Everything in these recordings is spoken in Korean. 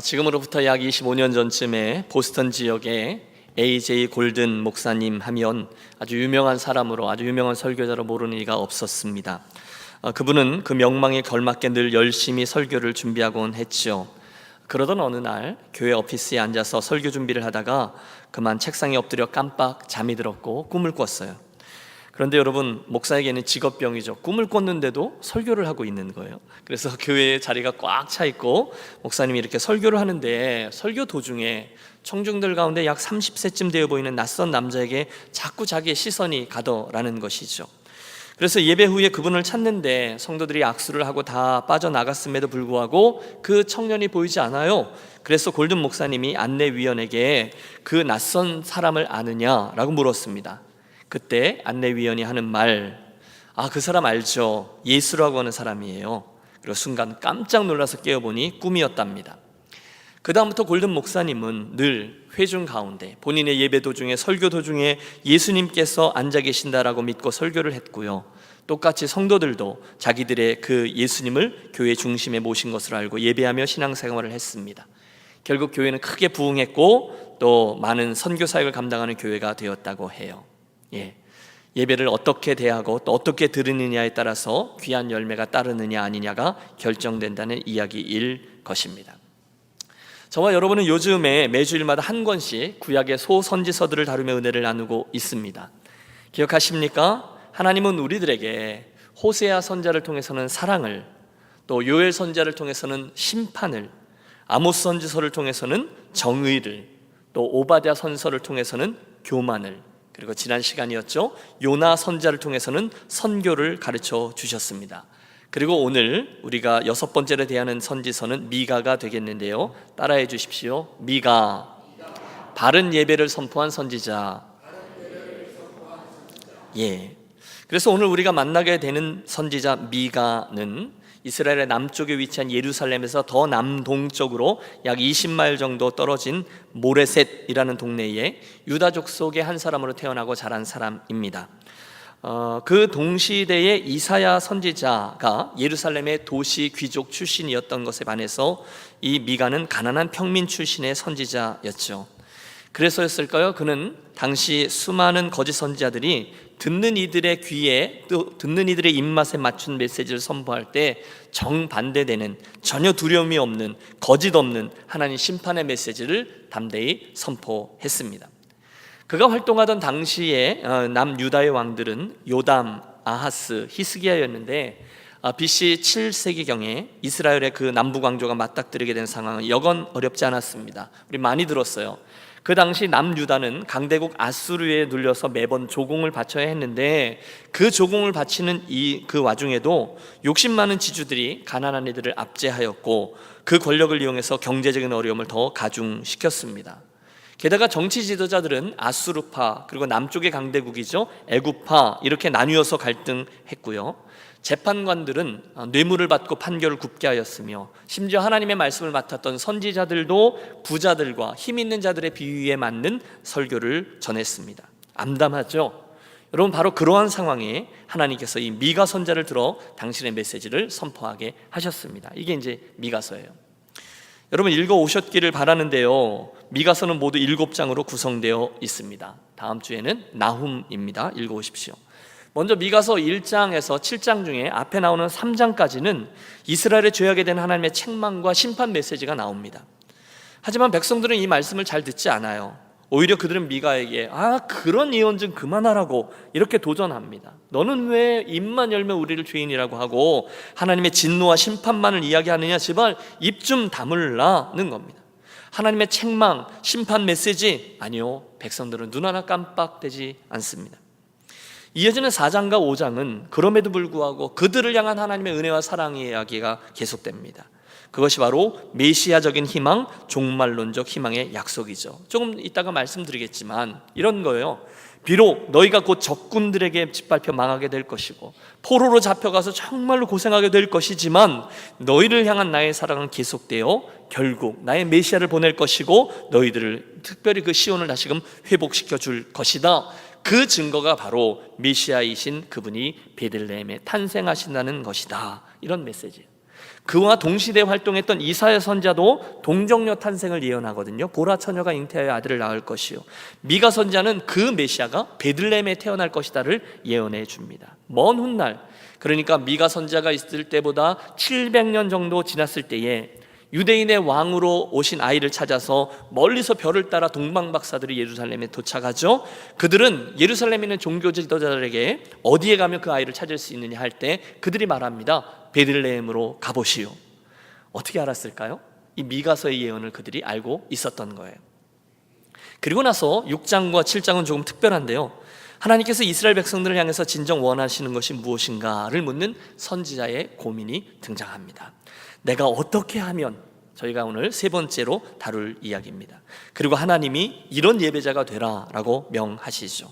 지금으로부터 약 25년 전쯤에 보스턴 지역에 A.J. 골든 목사님 하면 아주 유명한 사람으로, 아주 유명한 설교자로 모르는 이가 없었습니다. 그분은 그 명망에 걸맞게 늘 열심히 설교를 준비하곤 했죠. 그러던 어느 날 교회 오피스에 앉아서 설교 준비를 하다가 그만 책상에 엎드려 깜빡 잠이 들었고 꿈을 꿨어요. 그런데 여러분, 목사에게는 직업병이죠. 꿈을 꿨는데도 설교를 하고 있는 거예요. 그래서 교회에 자리가 꽉 차 있고 목사님이 이렇게 설교를 하는데 설교 도중에 청중들 가운데 약 30세쯤 되어 보이는 낯선 남자에게 자꾸 자기의 시선이 가더라는 것이죠. 그래서 예배 후에 그분을 찾는데 성도들이 악수를 하고 다 빠져나갔음에도 불구하고 그 청년이 보이지 않아요. 그래서 골든 목사님이 안내위원에게 그 낯선 사람을 아느냐라고 물었습니다. 그때 안내위원이 하는 말, 그 사람 알죠? 예수라고 하는 사람이에요. 그리고 순간 깜짝 놀라서 깨어보니 꿈이었답니다. 그 다음부터 골든 목사님은 늘 회중 가운데 본인의 예배 도중에, 설교 도중에 예수님께서 앉아 계신다라고 믿고 설교를 했고요, 똑같이 성도들도 자기들의 그 예수님을 교회 중심에 모신 것으로 알고 예배하며 신앙생활을 했습니다. 결국 교회는 크게 부흥했고 또 많은 선교 사역을 감당하는 교회가 되었다고 해요. 예배를 어떻게 대하고 또 어떻게 들으느냐에 따라서 귀한 열매가 따르느냐 아니냐가 결정된다는 이야기일 것입니다. 저와 여러분은 요즘에 매주일마다 한 권씩 구약의 소선지서들을 다루며 은혜를 나누고 있습니다. 기억하십니까? 하나님은 우리들에게 호세아 선지자를 통해서는 사랑을, 또 요엘 선지자를 통해서는 심판을, 아모스 선지서를 통해서는 정의를, 또 오바댜 선서를 통해서는 교만을, 그리고 지난 시간이었죠, 요나 선지자를 통해서는 선교를 가르쳐 주셨습니다. 그리고 오늘 우리가 6번째로 대하는 선지서는 미가가 되겠는데요, 따라해 주십시오. 미가, 바른 예배를 선포한 선지자. 그래서 오늘 우리가 만나게 되는 선지자 미가는 이스라엘의 남쪽에 위치한 예루살렘에서 더 남동쪽으로 약 20마일 정도 떨어진 모레셋이라는 동네에 유다족 속의 한 사람으로 태어나고 자란 사람입니다. 그 동시대의 이사야 선지자가 예루살렘의 도시 귀족 출신이었던 것에 반해서 이 미가는 가난한 평민 출신의 선지자였죠. 그래서였을까요? 그는 당시 수많은 거짓 선지자들이 듣는 이들의 귀에, 또 듣는 이들의 입맛에 맞춘 메시지를 선포할 때 정반대되는, 전혀 두려움이 없는, 거짓 없는 하나님 심판의 메시지를 담대히 선포했습니다. 그가 활동하던 당시에 남유다의 왕들은 요담, 아하스, 히스기야였는데 BC 7세기경에 이스라엘의 그 남부 왕조가 맞닥뜨리게 된 상황은 여건 어렵지 않았습니다. 우리 많이 들었어요. 그 당시 남유다는 강대국 아수르에 눌려서 매번 조공을 바쳐야 했는데 그 조공을 바치는 그 와중에도 욕심 많은 지주들이 가난한 이들을 압제하였고 그 권력을 이용해서 경제적인 어려움을 더 가중시켰습니다. 게다가 정치 지도자들은 아수르파, 그리고 남쪽의 강대국이죠, 애굽파, 이렇게 나뉘어서 갈등했고요, 재판관들은 뇌물을 받고 판결을 굽게 하였으며 심지어 하나님의 말씀을 맡았던 선지자들도 부자들과 힘 있는 자들의 비위에 맞는 설교를 전했습니다. 암담하죠? 여러분, 바로 그러한 상황에 하나님께서 이 미가 선지자를 들어 당신의 메시지를 선포하게 하셨습니다. 이게 이제 미가서예요. 여러분, 읽어 오셨기를 바라는데요, 미가서는 모두 7장으로 구성되어 있습니다. 다음 주에는 나훔입니다. 읽어 오십시오. 먼저 미가서 1장에서 7장 중에 앞에 나오는 3장까지는 이스라엘의 죄악에 대한 하나님의 책망과 심판 메시지가 나옵니다. 하지만 백성들은 이 말씀을 잘 듣지 않아요. 오히려 그들은 미가에게 그런 예언 좀 그만하라고 이렇게 도전합니다. 너는 왜 입만 열면 우리를 죄인이라고 하고 하나님의 진노와 심판만을 이야기하느냐, 제발 입 좀 다물라는 겁니다. 하나님의 책망, 심판 메시지, 아니요, 백성들은 눈 하나 깜빡대지 않습니다. 이어지는 4장과 5장은 그럼에도 불구하고 그들을 향한 하나님의 은혜와 사랑의 이야기가 계속됩니다. 그것이 바로 메시아적인 희망, 종말론적 희망의 약속이죠. 조금 이따가 말씀드리겠지만 이런 거예요. 비록 너희가 곧 적군들에게 짓밟혀 망하게 될 것이고 포로로 잡혀가서 정말로 고생하게 될 것이지만 너희를 향한 나의 사랑은 계속되어 결국 나의 메시아를 보낼 것이고 너희들을 특별히 그 시온을 다시금 회복시켜 줄 것이다. 그 증거가 바로 메시아이신 그분이 베들레헴에 탄생하신다는 것이다. 이런 메시지예요. 그와 동시대에 활동했던 이사야 선지자도 동정녀 탄생을 예언하거든요. 보라 처녀가 잉태하여 아들을 낳을 것이요, 미가 선지자는 그 메시아가 베들레헴에 태어날 것이다를 예언해 줍니다. 먼 훗날, 그러니까 미가 선지자가 있을 때보다 700년 정도 지났을 때에 유대인의 왕으로 오신 아이를 찾아서 멀리서 별을 따라 동방 박사들이 예루살렘에 도착하죠. 그들은 예루살렘에 있는 종교 지도자들에게 어디에 가면 그 아이를 찾을 수 있느냐 할 때 그들이 말합니다. 베들레헴으로 가보시오. 어떻게 알았을까요? 이 미가서의 예언을 그들이 알고 있었던 거예요. 그리고 나서 6장과 7장은 조금 특별한데요, 하나님께서 이스라엘 백성들을 향해서 진정 원하시는 것이 무엇인가를 묻는 선지자의 고민이 등장합니다. 내가 어떻게 하면, 저희가 오늘 세 번째로 다룰 이야기입니다. 그리고 하나님이 이런 예배자가 되라 라고 명하시죠.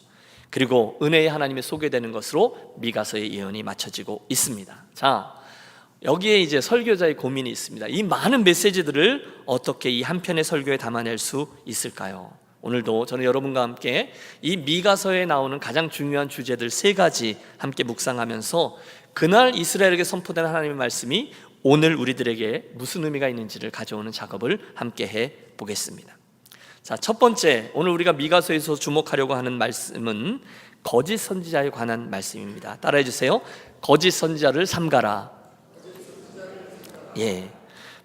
그리고 은혜의 하나님이 소개되는 것으로 미가서의 예언이 맞춰지고 있습니다. 자, 여기에 이제 설교자의 고민이 있습니다. 이 많은 메시지들을 어떻게 이 한 편의 설교에 담아낼 수 있을까요? 오늘도 저는 여러분과 함께 이 미가서에 나오는 가장 중요한 주제들 세 가지 함께 묵상하면서 그날 이스라엘에게 선포된 하나님의 말씀이 오늘 우리들에게 무슨 의미가 있는지를 가져오는 작업을 함께 해 보겠습니다. 자, 첫 번째, 오늘 우리가 미가서에서 주목하려고 하는 말씀은 거짓 선지자에 관한 말씀입니다. 따라해 주세요. 거짓 선지자를 삼가라. 예,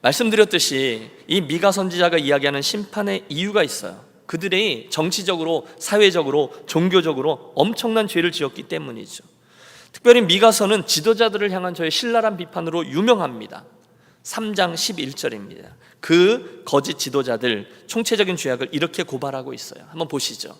말씀드렸듯이 이 미가 선지자가 이야기하는 심판의 이유가 있어요. 그들이 정치적으로, 사회적으로, 종교적으로 엄청난 죄를 지었기 때문이죠. 특별히 미가서는 지도자들을 향한 저의 신랄한 비판으로 유명합니다. 3장 11절입니다. 그 거짓 지도자들 총체적인 죄악을 이렇게 고발하고 있어요. 한번 보시죠.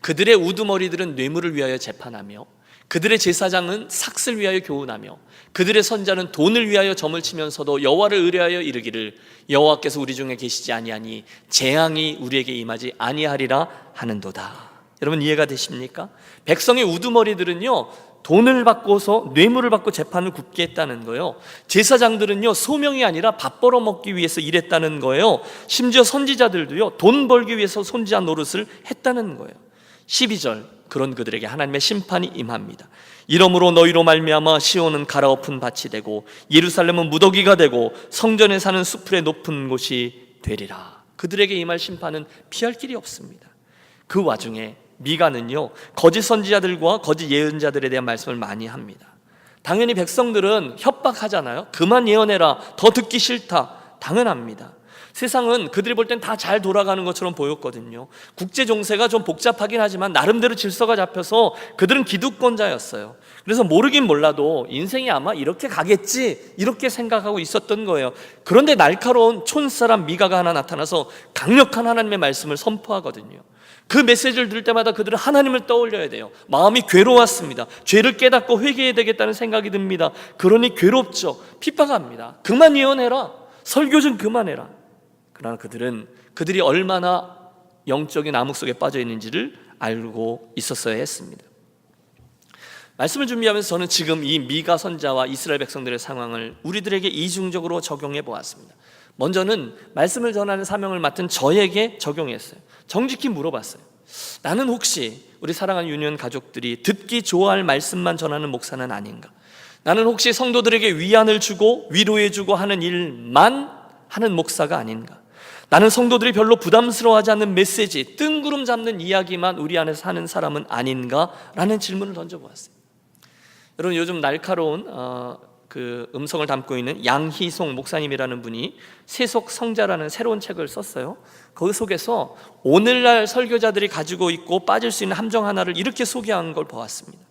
그들의 우두머리들은 뇌물을 위하여 재판하며 그들의 제사장은 삭슬 위하여 교훈하며 그들의 선자는 돈을 위하여 점을 치면서도 여호와를 의뢰하여 이르기를 여호와께서 우리 중에 계시지 아니하니 재앙이 우리에게 임하지 아니하리라 하는도다. 여러분 이해가 되십니까? 백성의 우두머리들은요, 돈을 받고서 뇌물을 받고 재판을 굽게 했다는 거예요. 제사장들은요, 소명이 아니라 밥 벌어먹기 위해서 일했다는 거예요. 심지어 선지자들도요, 돈 벌기 위해서 손지한 노릇을 했다는 거예요. 12절, 그런 그들에게 하나님의 심판이 임합니다. 이러므로 너희로 말미암아 시온은 갈아엎은 밭이 되고 예루살렘은 무더기가 되고 성전에 사는 수풀의 높은 곳이 되리라. 그들에게 임할 심판은 피할 길이 없습니다. 그 와중에 미가는요, 거짓 선지자들과 거짓 예언자들에 대한 말씀을 많이 합니다. 당연히 백성들은 협박하잖아요. 그만 예언해라, 더 듣기 싫다. 당연합니다. 세상은 그들이 볼 땐 다 잘 돌아가는 것처럼 보였거든요. 국제 정세가 좀 복잡하긴 하지만 나름대로 질서가 잡혀서 그들은 기득권자였어요. 그래서 모르긴 몰라도 인생이 아마 이렇게 가겠지, 이렇게 생각하고 있었던 거예요. 그런데 날카로운 촌사람 미가가 하나 나타나서 강력한 하나님의 말씀을 선포하거든요. 그 메시지를 들을 때마다 그들은 하나님을 떠올려야 돼요. 마음이 괴로웠습니다. 죄를 깨닫고 회개해야 되겠다는 생각이 듭니다. 그러니 괴롭죠. 핍박합니다. 그만 예언해라, 설교 좀 그만해라. 그러나 그들이 얼마나 영적인 암흑 속에 빠져 있는지를 알고 있었어야 했습니다. 말씀을 준비하면서 저는 지금 이 미가 선자와 이스라엘 백성들의 상황을 우리들에게 이중적으로 적용해 보았습니다. 먼저는 말씀을 전하는 사명을 맡은 저에게 적용했어요. 정직히 물어봤어요. 나는 혹시 우리 사랑하는 유년 가족들이 듣기 좋아할 말씀만 전하는 목사는 아닌가? 나는 혹시 성도들에게 위안을 주고 위로해주고 하는 일만 하는 목사가 아닌가? 나는 성도들이 별로 부담스러워하지 않는 메시지, 뜬구름 잡는 이야기만 우리 안에서 하는 사람은 아닌가? 라는 질문을 던져보았어요. 여러분, 요즘 날카로운 그 음성을 담고 있는 양희송 목사님이라는 분이 세속 성자라는 새로운 책을 썼어요. 그 속에서 오늘날 설교자들이 가지고 있고 빠질 수 있는 함정 하나를 이렇게 소개한 걸 보았습니다.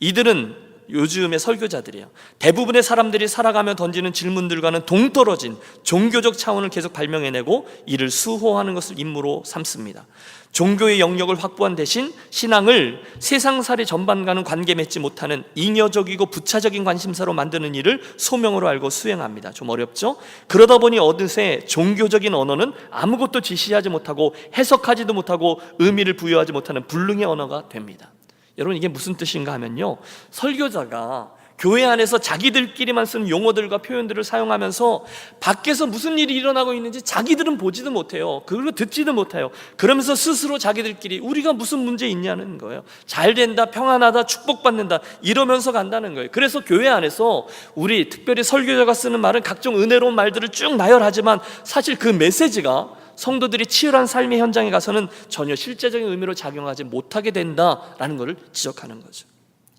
이들은 요즘의 설교자들이에요. 대부분의 사람들이 살아가며 던지는 질문들과는 동떨어진 종교적 차원을 계속 발명해내고 이를 수호하는 것을 임무로 삼습니다. 종교의 영역을 확보한 대신 신앙을 세상살이 전반과는 관계 맺지 못하는 잉여적이고 부차적인 관심사로 만드는 일을 소명으로 알고 수행합니다. 좀 어렵죠? 그러다 보니 어느새 종교적인 언어는 아무것도 지시하지 못하고 해석하지도 못하고 의미를 부여하지 못하는 불능의 언어가 됩니다. 여러분, 이게 무슨 뜻인가 하면요, 설교자가 교회 안에서 자기들끼리만 쓰는 용어들과 표현들을 사용하면서 밖에서 무슨 일이 일어나고 있는지 자기들은 보지도 못해요. 그걸 듣지도 못해요. 그러면서 스스로 자기들끼리 우리가 무슨 문제 있냐는 거예요. 잘 된다, 평안하다, 축복받는다 이러면서 간다는 거예요. 그래서 교회 안에서 우리 특별히 설교자가 쓰는 말은 각종 은혜로운 말들을 쭉 나열하지만 사실 그 메시지가 성도들이 치열한 삶의 현장에 가서는 전혀 실제적인 의미로 작용하지 못하게 된다라는 것을 지적하는 거죠.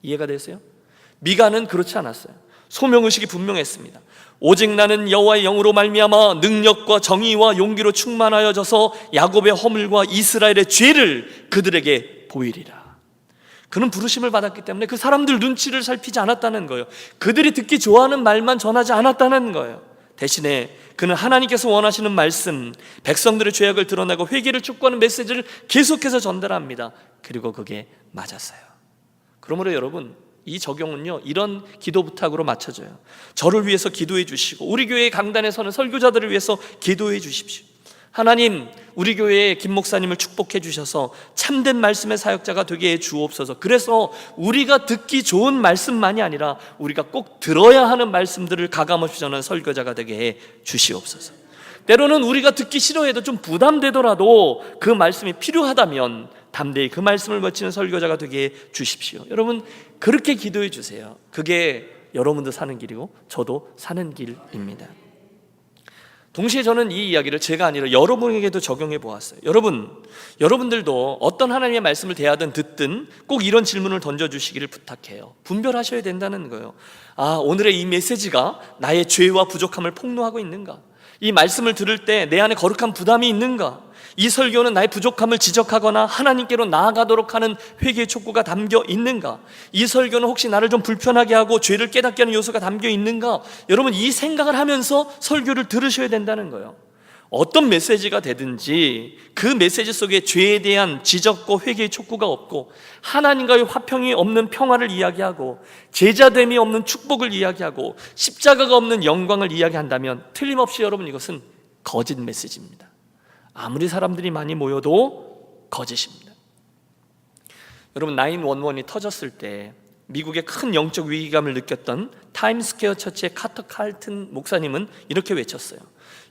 이해가 되세요? 미가는 그렇지 않았어요. 소명의식이 분명했습니다. 오직 나는 여호와의 영으로 말미암아 능력과 정의와 용기로 충만하여져서 야곱의 허물과 이스라엘의 죄를 그들에게 보이리라. 그는 부르심을 받았기 때문에 그 사람들 눈치를 살피지 않았다는 거예요. 그들이 듣기 좋아하는 말만 전하지 않았다는 거예요. 대신에 그는 하나님께서 원하시는 말씀, 백성들의 죄악을 드러내고 회개를 촉구하는 메시지를 계속해서 전달합니다. 그리고 그게 맞았어요. 그러므로 여러분, 이 적용은요, 이런 기도 부탁으로 맞춰져요. 저를 위해서 기도해 주시고 우리 교회의 강단에 서는 설교자들을 위해서 기도해 주십시오. 하나님, 우리 교회의 김 목사님을 축복해 주셔서 참된 말씀의 사역자가 되게 해 주옵소서. 그래서 우리가 듣기 좋은 말씀만이 아니라 우리가 꼭 들어야 하는 말씀들을 가감없이 전하는 설교자가 되게 해 주시옵소서. 때로는 우리가 듣기 싫어해도 좀 부담되더라도 그 말씀이 필요하다면 담대히 그 말씀을 외치는 설교자가 되게 해 주십시오. 여러분, 그렇게 기도해 주세요. 그게 여러분도 사는 길이고 저도 사는 길입니다. 동시에 저는 이 이야기를 제가 아니라 여러분에게도 적용해 보았어요. 여러분들도 어떤 하나님의 말씀을 대하든 듣든 꼭 이런 질문을 던져주시기를 부탁해요. 분별하셔야 된다는 거예요. 오늘의 이 메시지가 나의 죄와 부족함을 폭로하고 있는가? 이 말씀을 들을 때 내 안에 거룩한 부담이 있는가? 이 설교는 나의 부족함을 지적하거나 하나님께로 나아가도록 하는 회개의 촉구가 담겨 있는가? 이 설교는 혹시 나를 좀 불편하게 하고 죄를 깨닫게 하는 요소가 담겨 있는가? 여러분, 이 생각을 하면서 설교를 들으셔야 된다는 거예요. 어떤 메시지가 되든지 그 메시지 속에 죄에 대한 지적과 회개의 촉구가 없고 하나님과의 화평이 없는 평화를 이야기하고 제자됨이 없는 축복을 이야기하고 십자가가 없는 영광을 이야기한다면 틀림없이 여러분, 이것은 거짓 메시지입니다. 아무리 사람들이 많이 모여도 거짓입니다. 여러분, 911이 터졌을 때 미국의 큰 영적 위기감을 느꼈던 타임스퀘어 처치의 카터 칼튼 목사님은 이렇게 외쳤어요.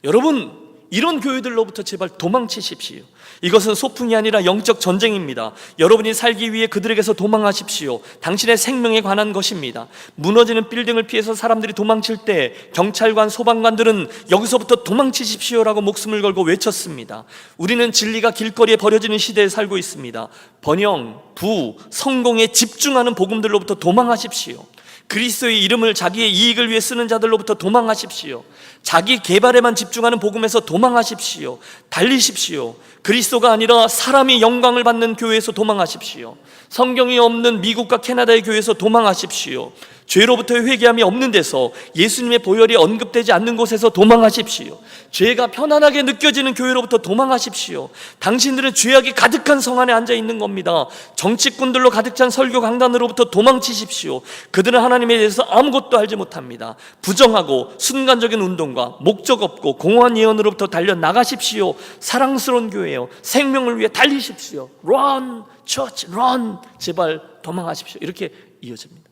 여러분, 이런 교회들로부터 제발 도망치십시오. 이것은 소풍이 아니라 영적 전쟁입니다. 여러분이 살기 위해 그들에게서 도망하십시오. 당신의 생명에 관한 것입니다. 무너지는 빌딩을 피해서 사람들이 도망칠 때 경찰관, 소방관들은 여기서부터 도망치십시오라고 목숨을 걸고 외쳤습니다. 우리는 진리가 길거리에 버려지는 시대에 살고 있습니다. 번영, 부, 성공에 집중하는 복음들로부터 도망하십시오. 그리스도의 이름을 자기의 이익을 위해 쓰는 자들로부터 도망하십시오. 자기 개발에만 집중하는 복음에서 도망하십시오. 달리십시오. 그리스도가 아니라 사람이 영광을 받는 교회에서 도망하십시오. 성경이 없는 미국과 캐나다의 교회에서 도망하십시오. 죄로부터의 회개함이 없는 데서, 예수님의 보혈이 언급되지 않는 곳에서 도망하십시오. 죄가 편안하게 느껴지는 교회로부터 도망하십시오. 당신들은 죄악이 가득한 성 안에 앉아 있는 겁니다. 정치꾼들로 가득 찬 설교 강단으로부터 도망치십시오. 그들은 하나님에 대해서 아무것도 알지 못합니다. 부정하고 순간적인 운동과 목적 없고 공허한 예언으로부터 달려나가십시오. 사랑스러운 교회요, 생명을 위해 달리십시오. Run, church, run. 제발 도망하십시오. 이렇게 이어집니다.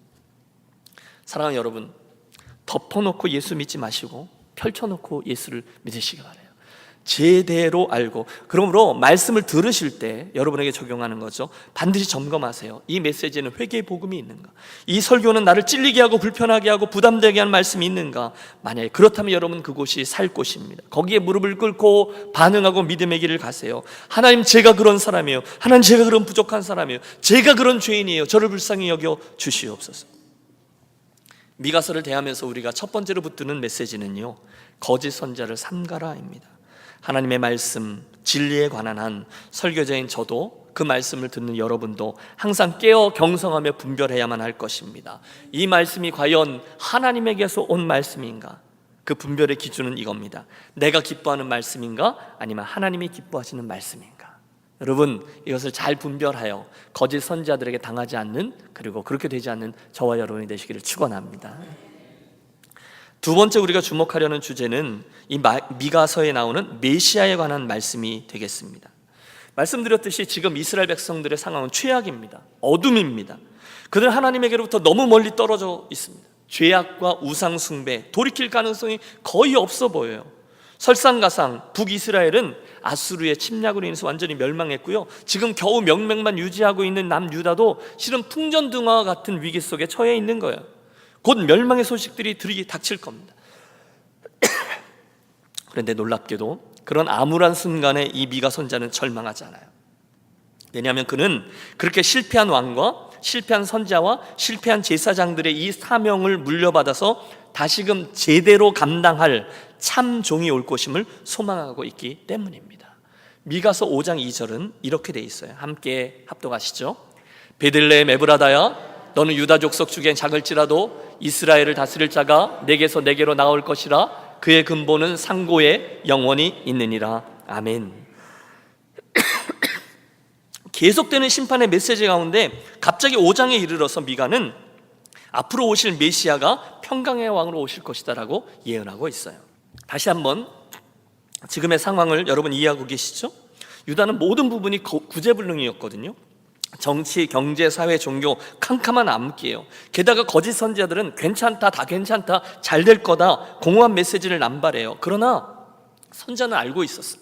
사랑하는 여러분, 덮어놓고 예수 믿지 마시고 펼쳐놓고 예수를 믿으시기 바라요. 제대로 알고, 그러므로 말씀을 들으실 때 여러분에게 적용하는 거죠. 반드시 점검하세요. 이 메시지는 회개의 복음이 있는가? 이 설교는 나를 찔리게 하고 불편하게 하고 부담되게 하는 말씀이 있는가? 만약에 그렇다면 여러분, 그곳이 살 곳입니다. 거기에 무릎을 꿇고 반응하고 믿음의 길을 가세요. 하나님, 제가 그런 사람이에요. 하나님, 제가 그런 부족한 사람이에요. 제가 그런 죄인이에요. 저를 불쌍히 여겨 주시옵소서. 미가서를 대하면서 우리가 첫 번째로 붙드는 메시지는요, 거짓 선자를 삼가라입니다. 하나님의 말씀, 진리에 관한 한 설교자인 저도, 그 말씀을 듣는 여러분도 항상 깨어 경성하며 분별해야만 할 것입니다. 이 말씀이 과연 하나님에게서 온 말씀인가? 그 분별의 기준은 이겁니다. 내가 기뻐하는 말씀인가? 아니면 하나님이 기뻐하시는 말씀인가? 여러분, 이것을 잘 분별하여 거짓 선지자들에게 당하지 않는, 그리고 그렇게 되지 않는 저와 여러분이 되시기를 축원합니다. 두 번째 우리가 주목하려는 주제는 이 미가서에 나오는 메시아에 관한 말씀이 되겠습니다. 말씀드렸듯이 지금 이스라엘 백성들의 상황은 최악입니다. 어둠입니다. 그들 하나님에게로부터 너무 멀리 떨어져 있습니다. 죄악과 우상숭배, 돌이킬 가능성이 거의 없어 보여요. 설상가상 북이스라엘은 아수르의 침략으로 인해서 완전히 멸망했고요. 지금 겨우 명맥만 유지하고 있는 남유다도 실은 풍전등화와 같은 위기 속에 처해 있는 거예요. 곧 멸망의 소식들이 닥칠 겁니다. 그런데 놀랍게도 그런 암울한 순간에 이 미가 선지자는 절망하지 않아요. 왜냐하면 그는 그렇게 실패한 왕과 실패한 선지자와 실패한 제사장들의 이 사명을 물려받아서 다시금 제대로 감당할 참 종이 올 것임을 소망하고 있기 때문입니다. 미가서 5장 2절은 이렇게 돼 있어요. 함께 합독하시죠. 베들레헴 에브라다야, 너는 유다 족속 중에 작을지라도 이스라엘을 다스릴 자가 내게서 내게로 나올 것이라. 그의 근본은 상고에 영원히 있느니라. 아멘. 계속되는 심판의 메시지 가운데 갑자기 5장에 이르러서 미가는 앞으로 오실 메시아가 평강의 왕으로 오실 것이다 라고 예언하고 있어요. 다시 한번 지금의 상황을 여러분 이해하고 계시죠? 유다는 모든 부분이 구제불능이었거든요. 정치, 경제, 사회, 종교 캄캄한 암흑기예요. 게다가 거짓 선지자들은 괜찮다, 다 괜찮다, 잘 될 거다 공허한 메시지를 남발해요. 그러나 선지자는 알고 있었어요.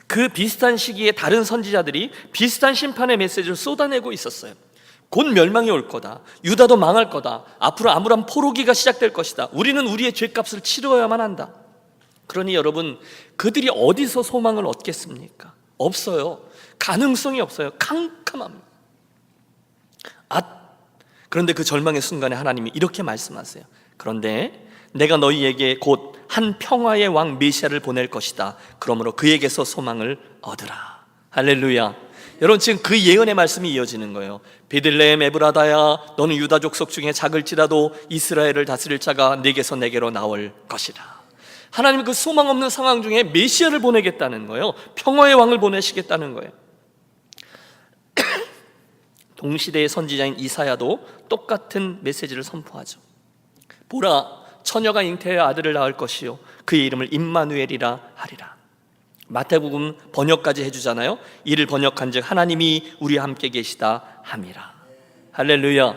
그 비슷한 시기에 다른 선지자들이 비슷한 심판의 메시지를 쏟아내고 있었어요. 곧 멸망이 올 거다. 유다도 망할 거다. 앞으로 암울한 포로기가 시작될 것이다. 우리는 우리의 죄값을 치러야만 한다. 그러니 여러분, 그들이 어디서 소망을 얻겠습니까? 없어요. 가능성이 없어요. 캄캄합니다. 그런데 그 절망의 순간에 하나님이 이렇게 말씀하세요. 그런데 내가 너희에게 곧 한 평화의 왕 메시아를 보낼 것이다. 그러므로 그에게서 소망을 얻으라. 할렐루야. 여러분, 지금 그 예언의 말씀이 이어지는 거예요. 베들레헴 에브라다야, 너는 유다 족속 중에 작을지라도 이스라엘을 다스릴 자가 내게서 내게로 나올 것이라. 하나님은 그 소망 없는 상황 중에 메시아를 보내겠다는 거예요. 평화의 왕을 보내시겠다는 거예요. 동시대의 선지자인 이사야도 똑같은 메시지를 선포하죠. 보라, 처녀가 잉태하여 아들을 낳을 것이요 그의 이름을 임마누엘이라 하리라. 마태복음 번역까지 해주잖아요. 이를 번역한즉 하나님이 우리와 함께 계시다 함이라. 할렐루야.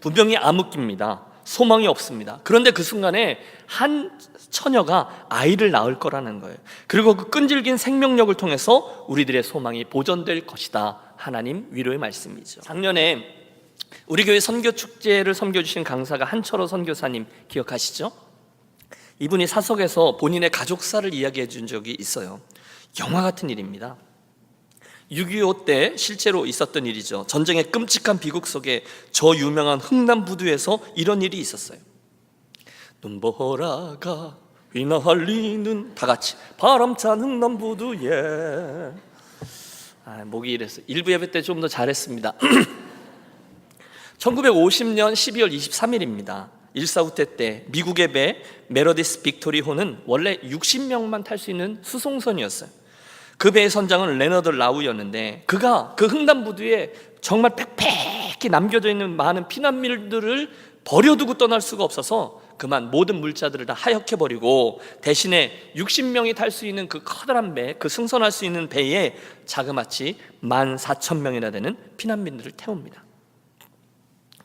분명히 암흑기입니다. 소망이 없습니다. 그런데 그 순간에 한 처녀가 아이를 낳을 거라는 거예요. 그리고 그 끈질긴 생명력을 통해서 우리들의 소망이 보존될 것이다. 하나님 위로의 말씀이죠. 작년에 우리 교회 선교축제를 섬겨주신 강사가 한철호 선교사님 기억하시죠? 이분이 사석에서 본인의 가족사를 이야기해 준 적이 있어요. 영화 같은 일입니다. 6.25 때 실제로 있었던 일이죠. 전쟁의 끔찍한 비극 속에 저 유명한 흥남부두에서 이런 일이 있었어요. 눈보라가 휘날리는, 다 같이 바람찬 흥남부두에. 목이 이랬어요. 일부 예배 때 좀 더 잘했습니다. 1950년 12월 23일입니다. 일사후퇴 때 미국의 배 메러디스 빅토리호는 원래 60명만 탈 수 있는 수송선이었어요. 그 배의 선장은 레너드 라우였는데 그가 그 흥남부두에 정말 빽빽히 남겨져 있는 많은 피난민들을 버려두고 떠날 수가 없어서 그만 모든 물자들을 다 하역해 버리고 대신에 60명이 탈 수 있는 그 커다란 배, 그 승선할 수 있는 배에 자그마치 14,000명이나 되는 피난민들을 태웁니다.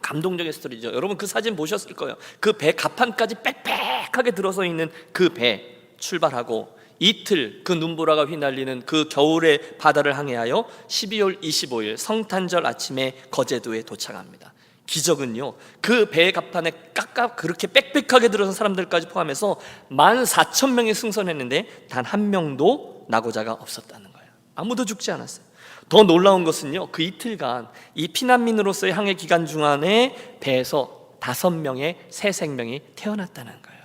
감동적인 스토리죠. 여러분 그 사진 보셨을 거예요. 그 배 갑판까지 빽빽하게 들어서 있는 그 배 출발하고 이틀 그 눈보라가 휘날리는 그 겨울의 바다를 항해하여 12월 25일 성탄절 아침에 거제도에 도착합니다. 기적은요, 그 배 갑판에 그렇게 빽빽하게 들어선 사람들까지 포함해서 14,000명이 승선했는데 단 한 명도 낙오자가 없었다는 거예요. 아무도 죽지 않았어요. 더 놀라운 것은요, 그 이틀간 이 피난민으로서의 항해 기간 중간에 배에서 5명의 새 생명이 태어났다는 거예요.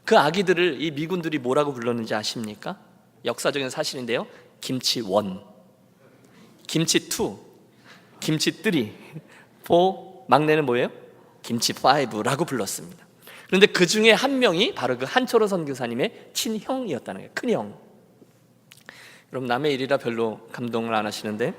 그 아기들을 이 미군들이 뭐라고 불렀는지 아십니까? 역사적인 사실인데요. 김치1, 김치2, 김치3, 4, 막내는 뭐예요? 김치5라고 불렀습니다. 그런데 그 중에 한 명이 바로 그 한철호 선교사님의 친형이었다는 거예요. 큰형. 여러분 남의 일이라 별로 감동을 안 하시는데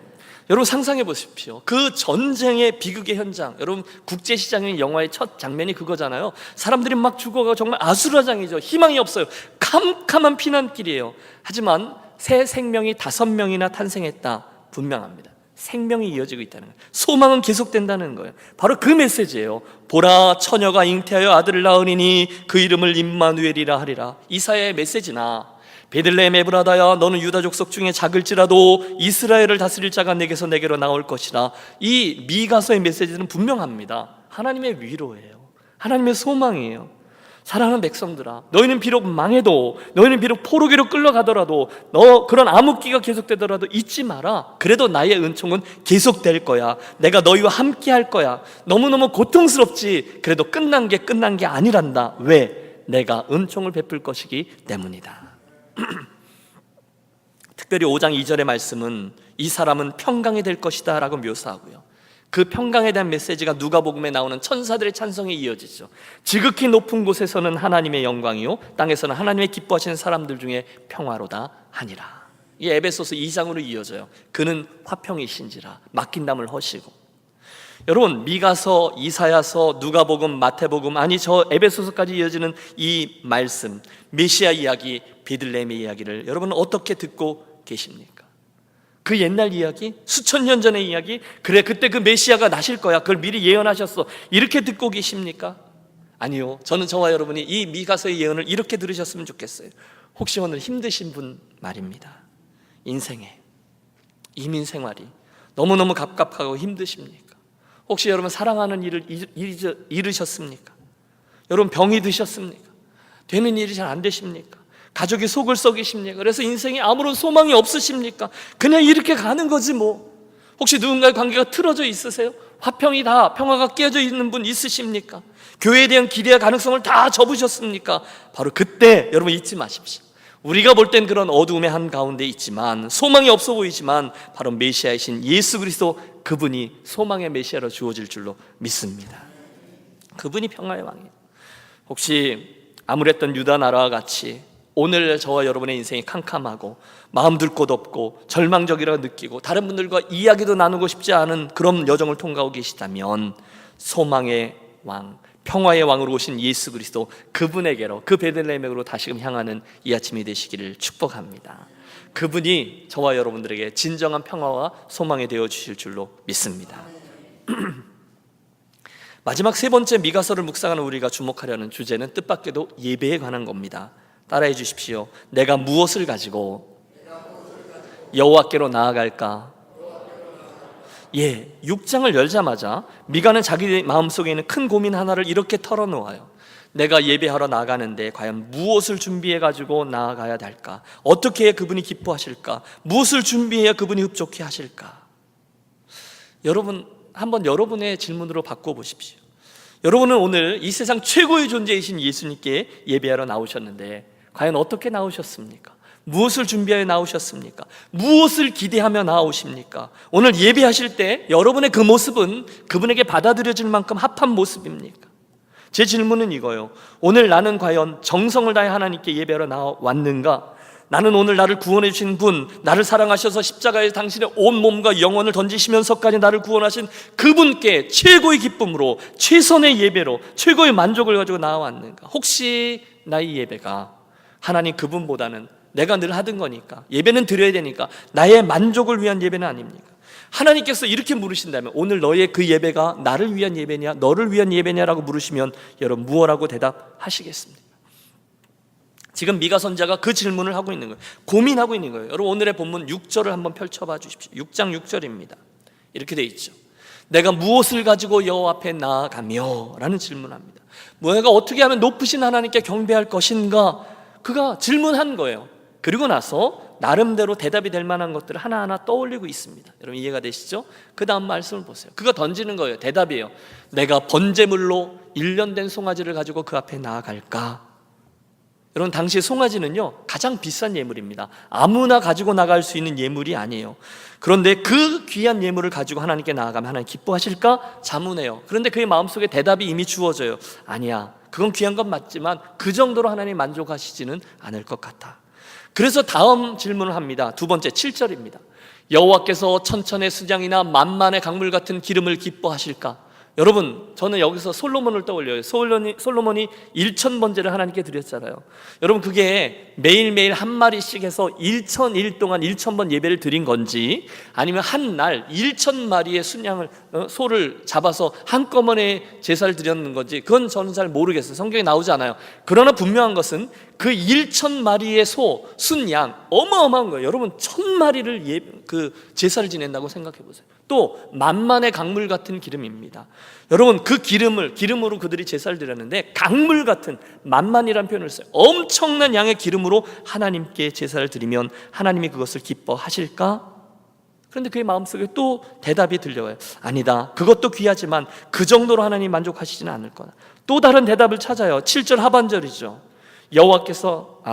여러분 상상해 보십시오. 그 전쟁의 비극의 현장, 여러분 국제시장의 영화의 첫 장면이 그거잖아요. 사람들이 막 죽어가고 정말 아수라장이죠. 희망이 없어요. 캄캄한 피난길이에요. 하지만 새 생명이 5명이나 탄생했다 분명합니다. 생명이 이어지고 있다는 거예요. 소망은 계속된다는 거예요. 바로 그 메시지예요. 보라, 처녀가 잉태하여 아들을 낳으리니 그 이름을 임마누엘이라 하리라. 이사야의 메시지나 베들레헴 에브라다야 너는 유다 족속 중에 작을지라도 이스라엘을 다스릴 자가 내게서 내게로 나올 것이라. 이 미가서의 메시지는 분명합니다. 하나님의 위로예요. 하나님의 소망이에요. 사랑하는 백성들아, 너희는 비록 망해도, 너희는 비록 포로기로 끌려가더라도, 너 그런 암흑기가 계속되더라도 잊지 마라. 그래도 나의 은총은 계속될 거야. 내가 너희와 함께 할 거야. 너무너무 고통스럽지. 그래도 끝난 게 아니란다. 왜? 내가 은총을 베풀 것이기 때문이다. 특별히 5장 2절의 말씀은 이 사람은 평강이 될 것이다 라고 묘사하고요, 그 평강에 대한 메시지가 누가복음에 나오는 천사들의 찬성에 이어지죠. 지극히 높은 곳에서는 하나님의 영광이요 땅에서는 하나님의 기뻐하시는 사람들 중에 평화로다 하니라. 이 에베소서 2장으로 이어져요. 그는 화평이신지라 맡긴 담을 허시고. 여러분, 미가서, 이사야서, 누가복음, 마태복음, 아니 저 에베소서까지 이어지는 이 말씀, 메시아 이야기, 베들레헴의 이야기를 여러분은 어떻게 듣고 계십니까? 그 옛날 이야기, 수천 년 전의 이야기, 그래 그때 그 메시아가 나실 거야, 그걸 미리 예언하셨어, 이렇게 듣고 계십니까? 아니요. 저는 저와 여러분이 이 미가서의 예언을 이렇게 들으셨으면 좋겠어요. 혹시 오늘 힘드신 분 말입니다. 인생에, 이민생활이 너무너무 갑갑하고 힘드십니까? 혹시 여러분 사랑하는 일을 잃으셨습니까? 여러분 병이 드셨습니까? 되는 일이 잘 안 되십니까? 가족이 속을 썩이십니까? 그래서 인생에 아무런 소망이 없으십니까? 그냥 이렇게 가는 거지 뭐. 혹시 누군가의 관계가 틀어져 있으세요? 화평이 다, 평화가 깨져 있는 분 있으십니까? 교회에 대한 기대와 가능성을 다 접으셨습니까? 바로 그때 여러분 잊지 마십시오. 우리가 볼 땐 그런 어두움의 한가운데 있지만, 소망이 없어 보이지만 바로 메시아이신 예수 그리스도, 그분이 소망의 메시아로 주어질 줄로 믿습니다. 그분이 평화의 왕이에요. 혹시 아무랬던 유다 나라와 같이 오늘 저와 여러분의 인생이 캄캄하고 마음 둘 곳 없고 절망적이라고 느끼고 다른 분들과 이야기도 나누고 싶지 않은 그런 여정을 통과하고 계시다면, 소망의 왕, 평화의 왕으로 오신 예수 그리스도, 그분에게로, 그 베들레헴으로 다시금 향하는 이 아침이 되시기를 축복합니다. 그분이 저와 여러분들에게 진정한 평화와 소망이 되어 주실 줄로 믿습니다. 마지막 세 번째 미가서를 묵상하는 우리가 주목하려는 주제는 뜻밖에도 예배에 관한 겁니다. 따라해 주십시오. 내가 무엇을 가지고 여호와께로 나아갈까? 6장을 열자마자 미가는 자기 마음속에 있는 큰 고민 하나를 이렇게 털어놓아요. 내가 예배하러 나가는데 과연 무엇을 준비해 가지고 나아가야 될까? 어떻게 해야 그분이 기뻐하실까? 무엇을 준비해야 그분이 흡족해 하실까? 여러분, 한번 여러분의 질문으로 바꿔보십시오. 여러분은 오늘 이 세상 최고의 존재이신 예수님께 예배하러 나오셨는데 과연 어떻게 나오셨습니까? 무엇을 준비하여 나오셨습니까? 무엇을 기대하며 나오십니까? 오늘 예배하실 때 여러분의 그 모습은 그분에게 받아들여질 만큼 합한 모습입니까? 제 질문은 이거예요. 오늘 나는 과연 정성을 다해 하나님께 예배하러 나왔는가? 나는 오늘 나를 구원해 주신 분, 나를 사랑하셔서 십자가에 당신의 온 몸과 영혼을 던지시면서까지 나를 구원하신 그분께 최고의 기쁨으로, 최선의 예배로, 최고의 만족을 가지고 나왔는가? 혹시 나의 예배가 하나님 그분보다는 내가 늘 하던 거니까, 예배는 드려야 되니까 나의 만족을 위한 예배는 아닙니까? 하나님께서 이렇게 물으신다면, 오늘 너의 그 예배가 나를 위한 예배냐, 너를 위한 예배냐라고 물으시면 여러분 무엇라고 대답하시겠습니까? 지금 미가 선지자가 그 질문을 하고 있는 거예요. 고민하고 있는 거예요. 여러분, 오늘의 본문 6절을 한번 펼쳐봐 주십시오. 6장 6절입니다. 이렇게 돼 있죠. 내가 무엇을 가지고 여호와 앞에 나아가며? 라는 질문합니다. 내가 어떻게 하면 높으신 하나님께 경배할 것인가? 그가 질문한 거예요. 그리고 나서 나름대로 대답이 될 만한 것들을 하나하나 떠올리고 있습니다. 여러분 이해가 되시죠? 그 다음 말씀을 보세요. 그가 던지는 거예요. 대답이에요. 내가 번제물로 1년 된 송아지를 가지고 그 앞에 나아갈까? 여러분, 당시 송아지는요 가장 비싼 예물입니다. 아무나 가지고 나갈 수 있는 예물이 아니에요. 그런데 그 귀한 예물을 가지고 하나님께 나아가면 하나님 기뻐하실까? 자문해요. 그런데 그의 마음속에 대답이 이미 주어져요. 아니야, 그건 귀한 건 맞지만 그 정도로 하나님 만족하시지는 않을 것 같아. 그래서 다음 질문을 합니다. 두 번째 7절입니다. 여호와께서 천천의 수장이나 만만의 강물 같은 기름을 기뻐하실까? 여러분, 저는 여기서 솔로몬을 떠올려요. 솔로몬이 1000번제를 하나님께 드렸잖아요. 여러분, 그게 매일매일 한 마리씩 해서 1000일 동안 1000번 예배를 드린 건지, 아니면 한 날 1000마리의 순양을 소를 잡아서 한꺼번에 제사를 드렸는 건지, 그건 저는 잘 모르겠어요. 성경에 나오지 않아요. 그러나 분명한 것은 그 1000마리의 소, 순양, 어마어마한 거예요. 여러분, 1000마리를 제사를 지낸다고 생각해 보세요. 또 만만의 강물 같은 기름입니다. 여러분, 그 기름으로 그들이 제사를 드렸는데, 강물 같은, 만만이라는 표현을 써요. 엄청난 양의 기름으로 하나님께 제사를 드리면 하나님이 그것을 기뻐하실까? 그런데 그의 마음속에 또 대답이 들려와요. 아니다, 그것도 귀하지만 그 정도로 하나님 만족하시지는 않을 거다. 또 다른 대답을 찾아요. 7절 하반절이죠. 여호와께서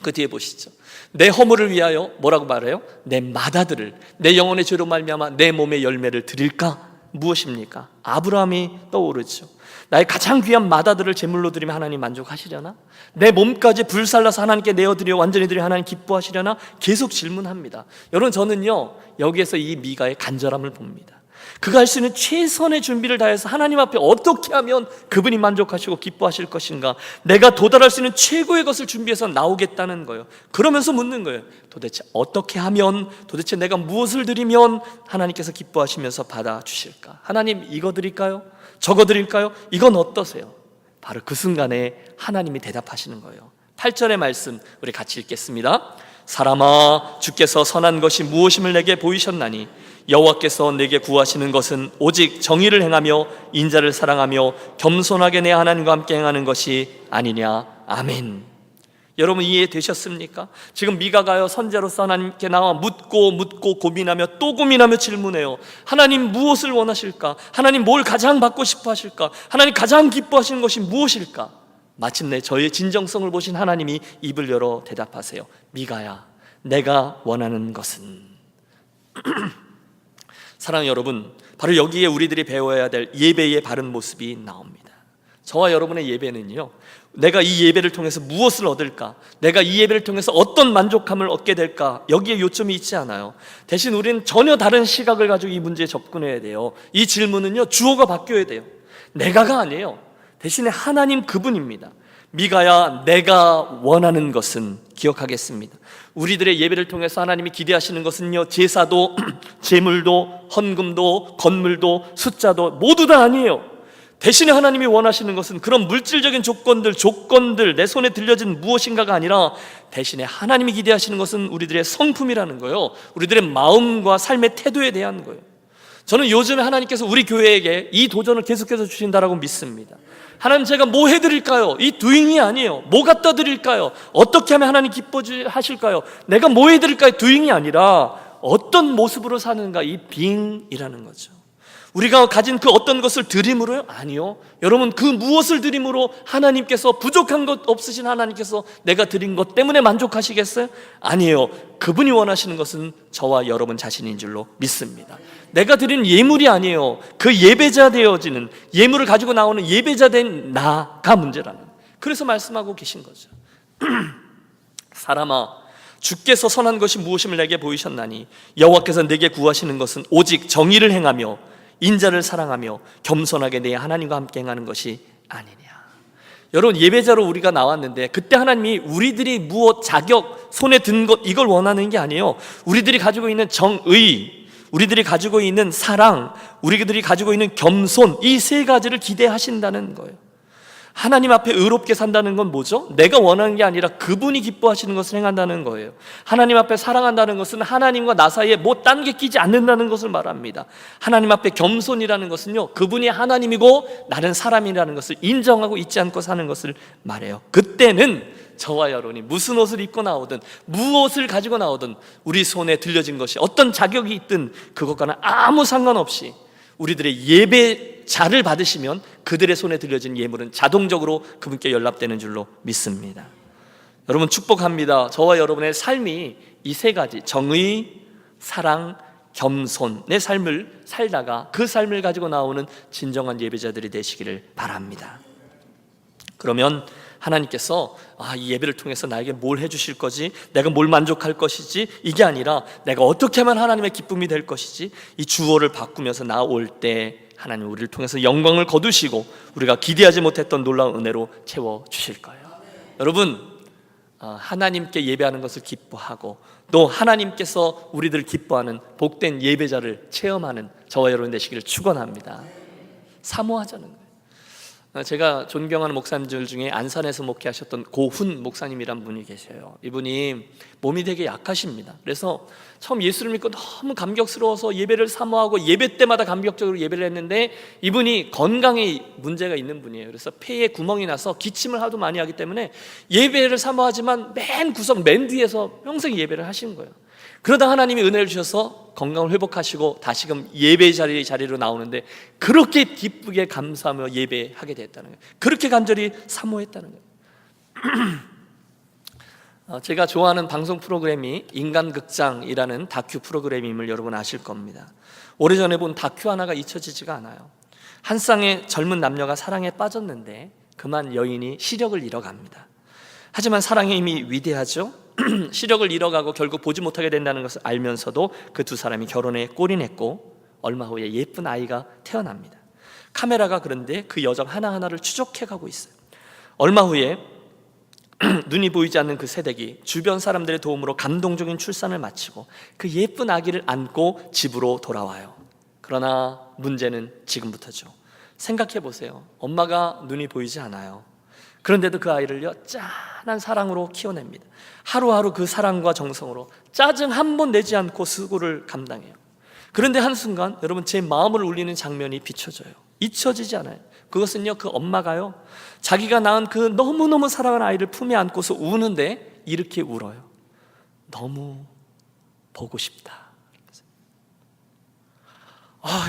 그 뒤에 보시죠. 내 허물을 위하여 뭐라고 말해요? 내 맏아들을, 내 영혼의 죄로 말미암아 내 몸의 열매를 드릴까? 무엇입니까? 아브라함이 떠오르죠. 나의 가장 귀한 맏아들을 제물로 드리면 하나님 만족하시려나? 내 몸까지 불살라서 하나님께 내어드려 완전히 드려 하나님 기뻐하시려나? 계속 질문합니다. 여러분, 저는요, 여기에서 이 미가의 간절함을 봅니다. 그가 할 수 있는 최선의 준비를 다해서 하나님 앞에 어떻게 하면 그분이 만족하시고 기뻐하실 것인가, 내가 도달할 수 있는 최고의 것을 준비해서 나오겠다는 거예요. 그러면서 묻는 거예요. 도대체 어떻게 하면, 도대체 내가 무엇을 드리면 하나님께서 기뻐하시면서 받아주실까? 하나님, 이거 드릴까요? 저거 드릴까요? 이건 어떠세요? 바로 그 순간에 하나님이 대답하시는 거예요. 8절의 말씀 우리 같이 읽겠습니다. 사람아, 주께서 선한 것이 무엇임을 내게 보이셨나니 여호와께서 내게 구하시는 것은 오직 정의를 행하며 인자를 사랑하며 겸손하게 내 하나님과 함께 행하는 것이 아니냐. 아멘. 여러분, 이해되셨습니까? 지금 미가가요, 선지자로서 하나님께 나와 묻고 고민하며 또 고민하며 질문해요. 하나님, 무엇을 원하실까? 하나님, 뭘 가장 받고 싶어 하실까? 하나님, 가장 기뻐하시는 것이 무엇일까? 마침내 저의 진정성을 보신 하나님이 입을 열어 대답하세요. 미가야, 내가 원하는 것은 사랑하는 여러분, 바로 여기에 우리들이 배워야 될 예배의 바른 모습이 나옵니다. 저와 여러분의 예배는요, 내가 이 예배를 통해서 무엇을 얻을까? 내가 이 예배를 통해서 어떤 만족감을 얻게 될까? 여기에 요점이 있지 않아요. 대신 우리는 전혀 다른 시각을 가지고 이 문제에 접근해야 돼요. 이 질문은요, 주어가 바뀌어야 돼요. 내가가 아니에요. 대신에 하나님 그분입니다. 미가야, 내가 원하는 것은, 기억하겠습니다. 우리들의 예배를 통해서 하나님이 기대하시는 것은요, 제사도 제물도 헌금도 건물도 숫자도 모두 다 아니에요. 대신에 하나님이 원하시는 것은 그런 물질적인 조건들, 내 손에 들려진 무엇인가가 아니라, 대신에 하나님이 기대하시는 것은 우리들의 성품이라는 거예요. 우리들의 마음과 삶의 태도에 대한 거예요. 저는 요즘에 하나님께서 우리 교회에게 이 도전을 계속해서 주신다라고 믿습니다. 하나님, 제가 뭐 해드릴까요? 이 doing이 아니에요. 뭐 갖다 드릴까요? 어떻게 하면 하나님 기뻐하실까요? 내가 뭐 해드릴까요? doing이 아니라 어떤 모습으로 사는가, 이 being이라는 거죠. 우리가 가진 그 어떤 것을 드림으로요? 아니요. 여러분, 그 무엇을 드림으로 하나님께서, 부족한 것 없으신 하나님께서 내가 드린 것 때문에 만족하시겠어요? 아니에요. 그분이 원하시는 것은 저와 여러분 자신인 줄로 믿습니다. 내가 드린 예물이 아니에요. 그 예배자 되어지는, 예물을 가지고 나오는 예배자 된 나가 문제라는, 그래서 말씀하고 계신 거죠. 사람아, 주께서 선한 것이 무엇임을 내게 보이셨나니 여호와께서 내게 구하시는 것은 오직 정의를 행하며 인자를 사랑하며 겸손하게 내 하나님과 함께 행하는 것이 아니냐. 여러분, 예배자로 우리가 나왔는데 그때 하나님이 우리들이 무엇, 자격, 손에 든 것, 이걸 원하는 게 아니에요. 우리들이 가지고 있는 정의, 우리들이 가지고 있는 사랑, 우리들이 가지고 있는 겸손, 이 세 가지를 기대하신다는 거예요. 하나님 앞에 의롭게 산다는 건 뭐죠? 내가 원하는 게 아니라 그분이 기뻐하시는 것을 행한다는 거예요. 하나님 앞에 사랑한다는 것은 하나님과 나 사이에 뭐 딴 게 끼지 않는다는 것을 말합니다. 하나님 앞에 겸손이라는 것은요, 그분이 하나님이고 나는 사람이라는 것을 인정하고 잊지 않고 사는 것을 말해요. 그때는 저와 여러분이 무슨 옷을 입고 나오든 무엇을 가지고 나오든 우리 손에 들려진 것이 어떤 자격이 있든 그것과는 아무 상관없이 우리들의 예배자를 받으시면 그들의 손에 들려진 예물은 자동적으로 그분께 연락되는 줄로 믿습니다. 여러분, 축복합니다. 저와 여러분의 삶이 이 세 가지, 정의, 사랑, 겸손의 삶을 살다가 그 삶을 가지고 나오는 진정한 예배자들이 되시기를 바랍니다. 그러면 하나님께서 이 예배를 통해서 나에게 뭘 해주실 거지, 내가 뭘 만족할 것이지, 이게 아니라 내가 어떻게 하면 하나님의 기쁨이 될 것이지, 이 주어를 바꾸면서 나올 때 하나님 우리를 통해서 영광을 거두시고 우리가 기대하지 못했던 놀라운 은혜로 채워주실 거예요. 여러분, 하나님께 예배하는 것을 기뻐하고 또 하나님께서 우리들을 기뻐하는 복된 예배자를 체험하는 저와 여러분 되시기를 축원합니다. 사모하자는 거예요. 제가 존경하는 목사님들 중에 안산에서 목회하셨던 고훈 목사님이란 분이 계셔요. 이분이 몸이 되게 약하십니다. 그래서 처음 예수를 믿고 너무 감격스러워서 예배를 사모하고 예배 때마다 감격적으로 예배를 했는데 이분이 건강에 문제가 있는 분이에요. 그래서 폐에 구멍이 나서 기침을 하도 많이 하기 때문에 예배를 사모하지만 맨 구석 맨 뒤에서 평생 예배를 하시는 거예요. 그러다 하나님이 은혜를 주셔서 건강을 회복하시고 다시금 예배 자리로 나오는데 그렇게 기쁘게 감사하며 예배하게 됐다는 거예요. 그렇게 간절히 사모했다는 거예요. 제가 좋아하는 방송 프로그램이 인간극장이라는 다큐 프로그램임을 여러분 아실 겁니다. 오래전에 본 다큐 하나가 잊혀지지가 않아요. 한 쌍의 젊은 남녀가 사랑에 빠졌는데 그만 여인이 시력을 잃어갑니다. 하지만 사랑의 힘이 위대하죠. 시력을 잃어가고 결국 보지 못하게 된다는 것을 알면서도 그 두 사람이 결혼에 골인했고 얼마 후에 예쁜 아이가 태어납니다. 카메라가 그런데 그 여정 하나하나를 추적해 가고 있어요. 얼마 후에 눈이 보이지 않는 그 새댁이 주변 사람들의 도움으로 감동적인 출산을 마치고 그 예쁜 아기를 안고 집으로 돌아와요. 그러나 문제는 지금부터죠. 생각해 보세요. 엄마가 눈이 보이지 않아요. 그런데도 그 아이를요 짠한 사랑으로 키워냅니다. 하루하루 그 사랑과 정성으로 짜증 한 번 내지 않고 수고를 감당해요. 그런데 한순간 여러분 제 마음을 울리는 장면이 비춰져요. 잊혀지지 않아요. 그것은요 그 엄마가요 자기가 낳은 그 너무너무 사랑하는 아이를 품에 안고서 우는데 이렇게 울어요. 너무 보고 싶다.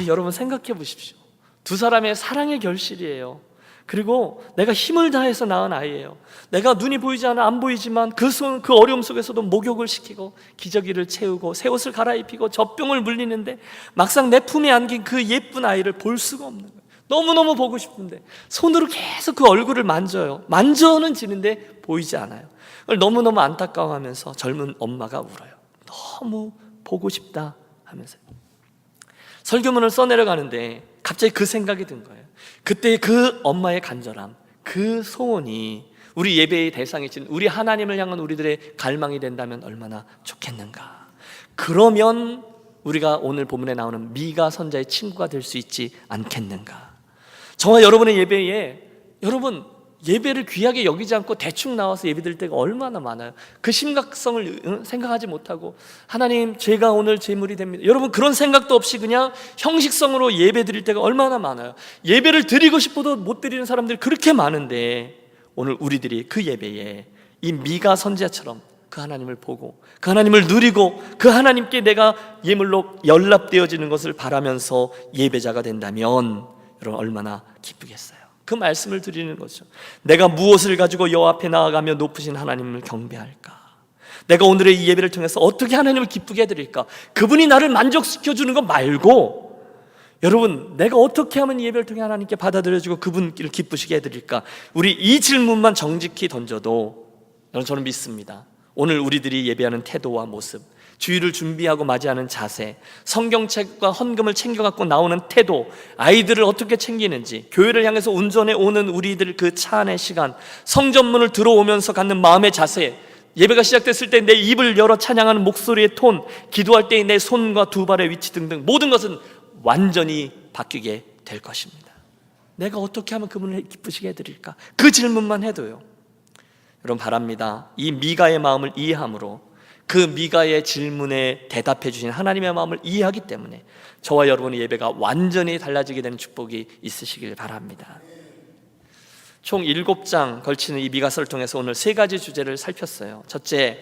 여러분 생각해 보십시오. 두 사람의 사랑의 결실이에요. 그리고 내가 힘을 다해서 낳은 아이예요. 내가 눈이 보이지 않아 안 보이지만 그 어려움 속에서도 목욕을 시키고 기저귀를 채우고 새 옷을 갈아입히고 젖병을 물리는데 막상 내 품에 안긴 그 예쁜 아이를 볼 수가 없는 거예요. 너무너무 보고 싶은데 손으로 계속 그 얼굴을 만져요. 만져는 지는데 보이지 않아요. 그걸 너무너무 안타까워하면서 젊은 엄마가 울어요. 너무 보고 싶다 하면서 설교문을 써내려가는데 갑자기 그 생각이 든 거예요. 그때 그 엄마의 간절함, 그 소원이 우리 예배의 대상이신 우리 하나님을 향한 우리들의 갈망이 된다면 얼마나 좋겠는가. 그러면 우리가 오늘 본문에 나오는 미가 선자의 친구가 될 수 있지 않겠는가. 저와 여러분의 예배에 여러분 예배를 귀하게 여기지 않고 대충 나와서 예배드릴 때가 얼마나 많아요. 그 심각성을 생각하지 못하고 하나님 제가 오늘 제물이 됩니다. 여러분 그런 생각도 없이 그냥 형식성으로 예배드릴 때가 얼마나 많아요. 예배를 드리고 싶어도 못 드리는 사람들이 그렇게 많은데 오늘 우리들이 그 예배에 이 미가 선지자처럼 그 하나님을 보고 그 하나님을 누리고 그 하나님께 내가 예물로 연락되어지는 것을 바라면서 예배자가 된다면 여러분 얼마나 기쁘겠어요. 그 말씀을 드리는 거죠. 내가 무엇을 가지고 여호와 앞에 나아가며 높으신 하나님을 경배할까? 내가 오늘의 이 예배를 통해서 어떻게 하나님을 기쁘게 해드릴까? 그분이 나를 만족시켜주는 것 말고 여러분 내가 어떻게 하면 이 예배를 통해 하나님께 받아들여지고 그분을 기쁘시게 해드릴까? 우리 이 질문만 정직히 던져도 여러분 저는 믿습니다. 오늘 우리들이 예배하는 태도와 모습, 주일을 준비하고 맞이하는 자세, 성경책과 헌금을 챙겨갖고 나오는 태도, 아이들을 어떻게 챙기는지, 교회를 향해서 운전해 오는 우리들 그 차 안의 시간, 성전문을 들어오면서 갖는 마음의 자세, 예배가 시작됐을 때 내 입을 열어 찬양하는 목소리의 톤, 기도할 때의 내 손과 두 발의 위치 등등 모든 것은 완전히 바뀌게 될 것입니다. 내가 어떻게 하면 그분을 기쁘시게 해드릴까? 그 질문만 해도요 여러분 바랍니다. 이 미가의 마음을 이해함으로 그 미가의 질문에 대답해 주신 하나님의 마음을 이해하기 때문에 저와 여러분의 예배가 완전히 달라지게 되는 축복이 있으시길 바랍니다. 총 7장 걸치는 이 미가서를 통해서 오늘 3가지 주제를 살폈어요. 첫째,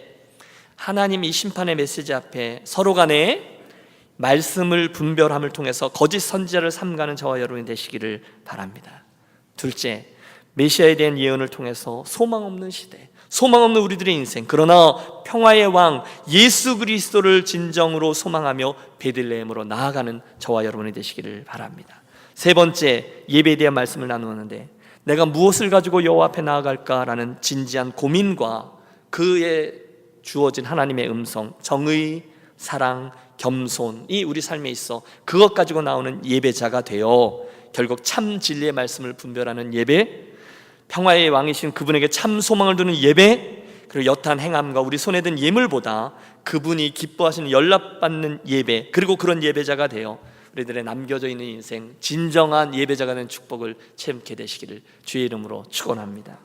하나님 이 심판의 메시지 앞에 서로 간에 말씀을 분별함을 통해서 거짓 선지자를 삼가는 저와 여러분이 되시기를 바랍니다. 둘째, 메시아에 대한 예언을 통해서 소망 없는 시대, 소망 없는 우리들의 인생, 그러나 평화의 왕 예수 그리스도를 진정으로 소망하며 베들레헴으로 나아가는 저와 여러분이 되시기를 바랍니다. 세 번째, 예배에 대한 말씀을 나누었는데 내가 무엇을 가지고 여호와 앞에 나아갈까라는 진지한 고민과 그에 주어진 하나님의 음성, 정의, 사랑, 겸손이 우리 삶에 있어 그것 가지고 나오는 예배자가 되어 결국 참 진리의 말씀을 분별하는 예배, 평화의 왕이신 그분에게 참 소망을 두는 예배, 그리고 여탄 행함과 우리 손에 든 예물보다 그분이 기뻐하시는 연락받는 예배, 그리고 그런 예배자가 되어 우리들의 남겨져 있는 인생 진정한 예배자가 되는 축복을 체험케 되시기를 주의 이름으로 축원합니다.